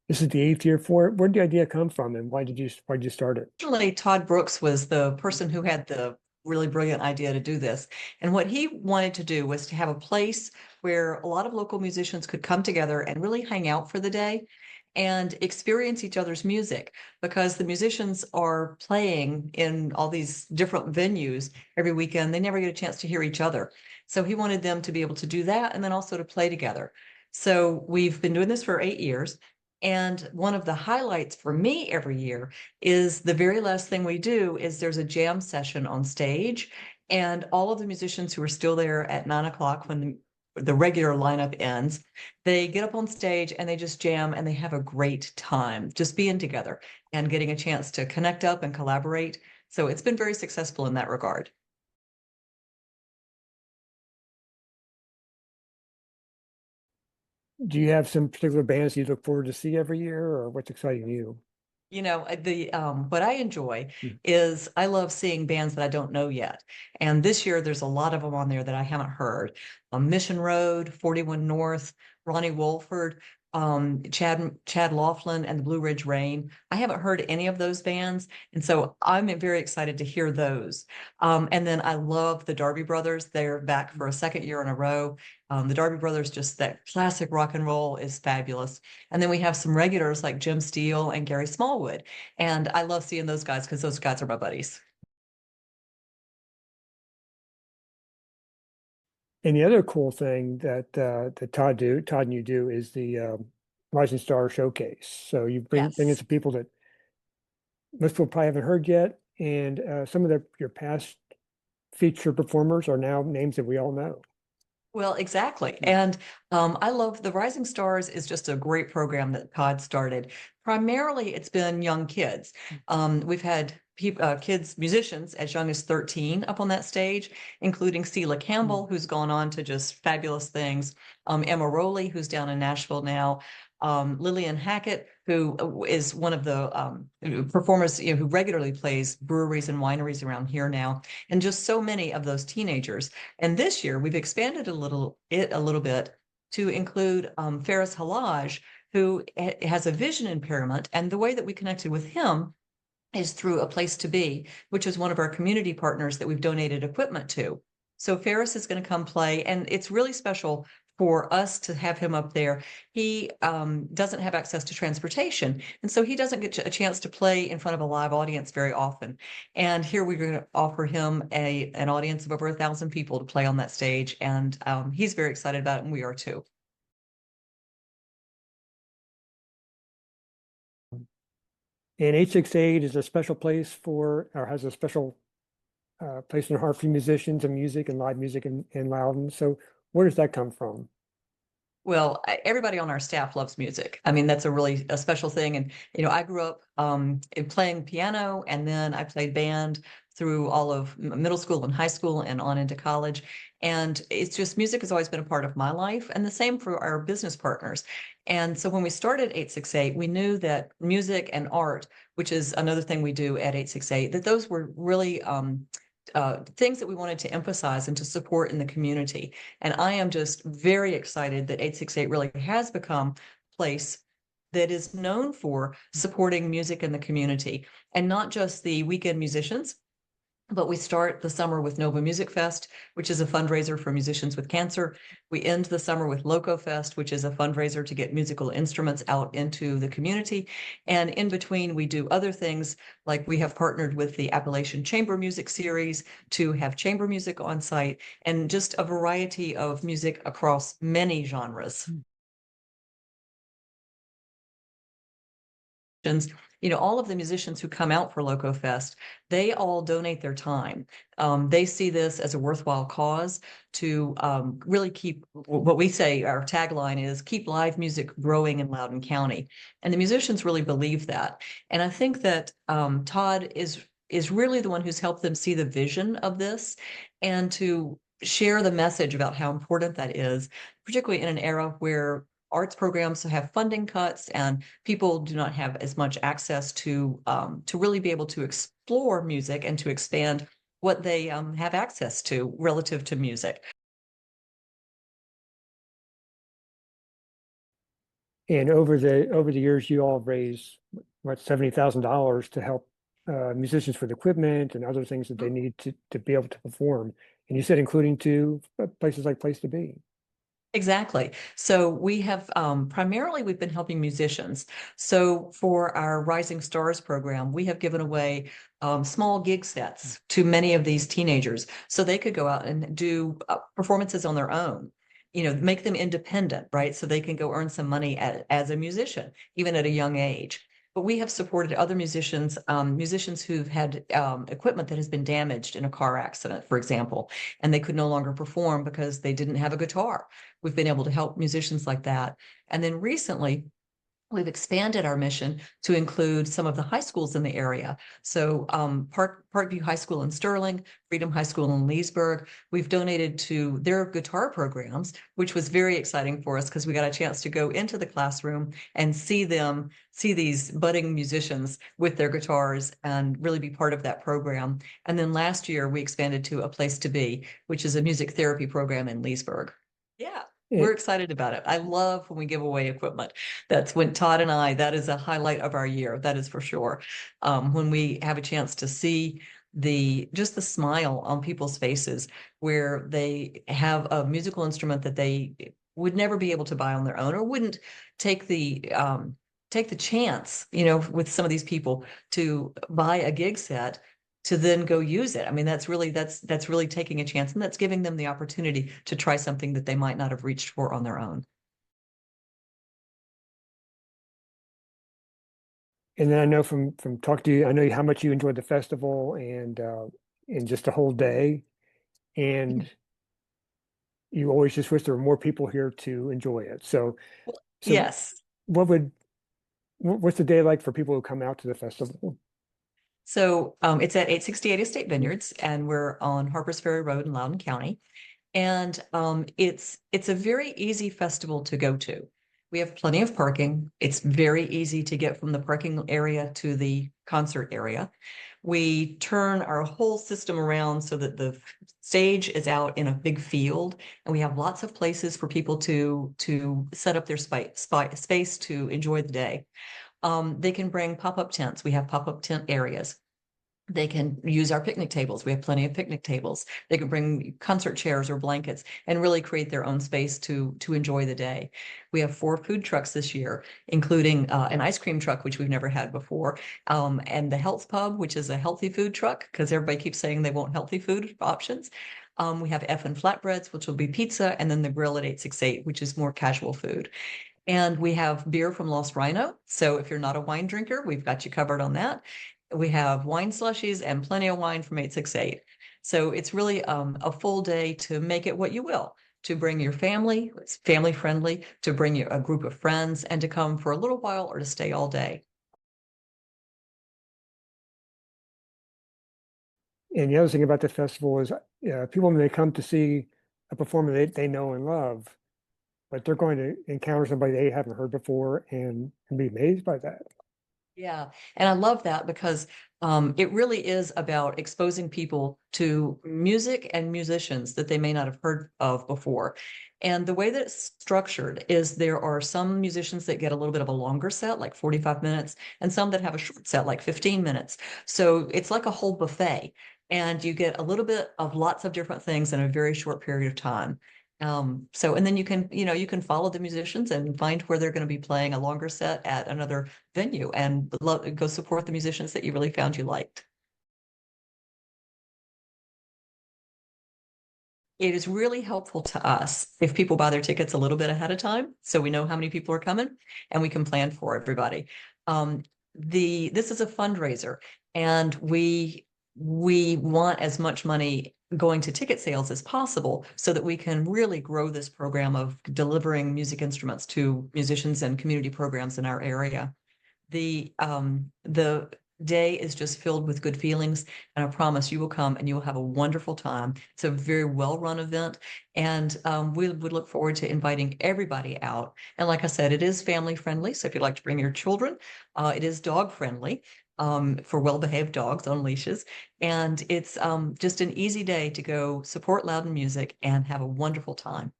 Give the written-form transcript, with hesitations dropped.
This is the eighth year for it. Where did the idea come from, and why did you start it? Originally, Todd Brooks was the person who had the really brilliant idea to do this. And what he wanted to do was to have a place where a lot of local musicians could come together and really hang out for the day and experience each other's music, because the musicians are playing in all these different venues every weekend. They never get a chance to hear each other. So he wanted them to be able to do that and then also to play together. So we've been doing this for 8 years. And one of the highlights for me every year is the very last thing we do is there's a jam session on stage, and all of the musicians who are still there at 9 o'clock when the regular lineup ends, they get up on stage and they just jam and they have a great time just being together and getting a chance to connect up and collaborate. So it's been very successful in that regard. Do you have some particular bands you look forward to see every year, or what's exciting you? The what I enjoy Hmm. is I love seeing bands that I don't know yet. And this year there's a lot of them on there that I haven't heard. Mission Road, 41 North, Ronnie Wolford, Chad Laughlin, and the Blue Ridge Rain. I haven't heard any of those bands, and so I'm very excited to hear those. And then I love the Darby Brothers. They're back for a second year in a row. The Darby Brothers, just that classic rock and roll is fabulous. And then we have some regulars like Jim Steele and Gary Smallwood. And I love seeing those guys because those guys are my buddies. And the other cool thing that Todd and you do is the Rising Star Showcase. So you bring in Yes. some people that most people probably haven't heard yet, and some of your past feature performers are now names that we all know. Well, exactly. And I love the Rising Stars is just a great program that Todd started. Primarily, it's been young kids. We've had kids, musicians as young as 13 up on that stage, including Sela Mm. Campbell, who's gone on to just fabulous things. Emma Rowley, who's down in Nashville now. Lillian Hackett, who is one of the performers, who regularly plays breweries and wineries around here now, and just so many of those teenagers. And this year we've expanded a little bit to include Ferris Halaj, who has a vision impairment. And the way that we connected with him is through A Place to Be, which is one of our community partners that we've donated equipment to. So Ferris is going to come play, and it's really special for us to have him up there. He doesn't have access to transportation, and so he doesn't get a chance to play in front of a live audience very often. And here we're going to offer him an audience of over 1,000 people to play on that stage, and he's very excited about it, and we are too. And 868 is a special place or has a special place in the heart for musicians and music and live music in Loudon. So where does that come from? Well, everybody on our staff loves music. I mean, that's a special thing. And I grew up in playing piano, and then I played band through all of middle school and high school and on into college. And it's just music has always been a part of my life, and the same for our business partners. And so when we started 868, we knew that music and art, which is another thing we do at 868, that those were really things that we wanted to emphasize and to support in the community. And I am just very excited that 868 really has become a place that is known for supporting music in the community, and not just the weekend musicians. But we start the summer with Nova Music Fest, which is a fundraiser for musicians with cancer. We end the summer with LOCO Fest, which is a fundraiser to get musical instruments out into the community. And in between, we do other things, like we have partnered with the Appalachian Chamber Music Series to have chamber music on site, and just a variety of music across many genres. All of the musicians who come out for LOCO Fest, they all donate their time. They see this as a worthwhile cause to really keep what we say, our tagline is keep live music growing in Loudoun County. And the musicians really believe that. And I think that Todd is really the one who's helped them see the vision of this and to share the message about how important that is, particularly in an era where arts programs have funding cuts and people do not have as much access to really be able to explore music and to expand what they have access to relative to music. And over the years, you all raised what, $70,000 to help musicians with equipment and other things that they need to be able to perform. And you said including to places like Place to Be. Exactly. So we have primarily we've been helping musicians. So for our Rising Stars program, we have given away small gig sets to many of these teenagers so they could go out and do performances on their own. You know, make them independent, right? So they can go earn some money as a musician, even at a young age. But we have supported other musicians who've had equipment that has been damaged in a car accident, for example, and they could no longer perform because they didn't have a guitar. We've been able to help musicians like that. And then recently, we've expanded our mission to include some of the high schools in the area. So Parkview High School in Sterling, Freedom High School in Leesburg, we've donated to their guitar programs, which was very exciting for us because we got a chance to go into the classroom and see these budding musicians with their guitars and really be part of that program. And then last year we expanded to A Place to Be, which is a music therapy program in Leesburg. Yeah, we're And, excited about it. I love when we give away equipment. That's when Todd and I, that is a highlight of our year. That is for sure. When we have a chance to see just the smile on people's faces where they have a musical instrument that they would never be able to buy on their own or wouldn't take the chance, you know, with some of these people to buy a gig set to then go use it. I mean, that's really taking a chance, and that's giving them the opportunity to try something that they might not have reached for on their own. and then I know from talking to you, I know how much you enjoyed the festival and just the whole day. And you always just wish there were more people here to enjoy it. So Yes. what would what's the day like for people who come out to the festival? So it's at 868 Estate Vineyards, and we're on Harpers Ferry Road in Loudoun County. And it's a very easy festival to go to. We have plenty of parking. It's very easy to get from the parking area to the concert area. We turn our whole system around so that the stage is out in a big field, and we have lots of places for people to set up their space to enjoy the day. They can bring pop-up tents. We have pop-up tent areas. They can use our picnic tables. We have plenty of picnic tables. They can bring concert chairs or blankets and really create their own space to enjoy the day. We have 4 food trucks this year, including an ice cream truck, which we've never had before, and the Health Pub, which is a healthy food truck because everybody keeps saying they want healthy food options. We have F and flatbreads, which will be pizza, and then the grill at 868, which is more casual food. And we have beer from Lost Rhino. So if you're not a wine drinker, we've got you covered on that. We have wine slushies and plenty of wine from 868. So it's really a full day to make it what you will, to bring your family, it's family friendly, to bring you a group of friends and to come for a little while or to stay all day. And the other thing about the festival is people may come to see a performer they know and love, but they're going to encounter somebody they haven't heard before and be amazed by that. Yeah, and I love that because it really is about exposing people to music and musicians that they may not have heard of before. And the way that it's structured is there are some musicians that get a little bit of a longer set, like 45 minutes, and some that have a short set, like 15 minutes. So it's like a whole buffet, and you get a little bit of lots of different things in a very short period of time. And then you can follow the musicians and find where they're going to be playing a longer set at another venue and go support the musicians that you really found you liked. It is really helpful to us if people buy their tickets a little bit ahead of time, so we know how many people are coming and we can plan for everybody. Um, this is a fundraiser, and we want as much money going to ticket sales as possible so that we can really grow this program of delivering music instruments to musicians and community programs in our area. The day is just filled with good feelings, and I promise you will come and you will have a wonderful time. It's a very well-run event, and we would look forward to inviting everybody out. And like I said, it is family friendly, so if you'd like to bring your children, it is dog friendly. For well-behaved dogs on leashes. And it's just an easy day to go support Loudon Music and have a wonderful time.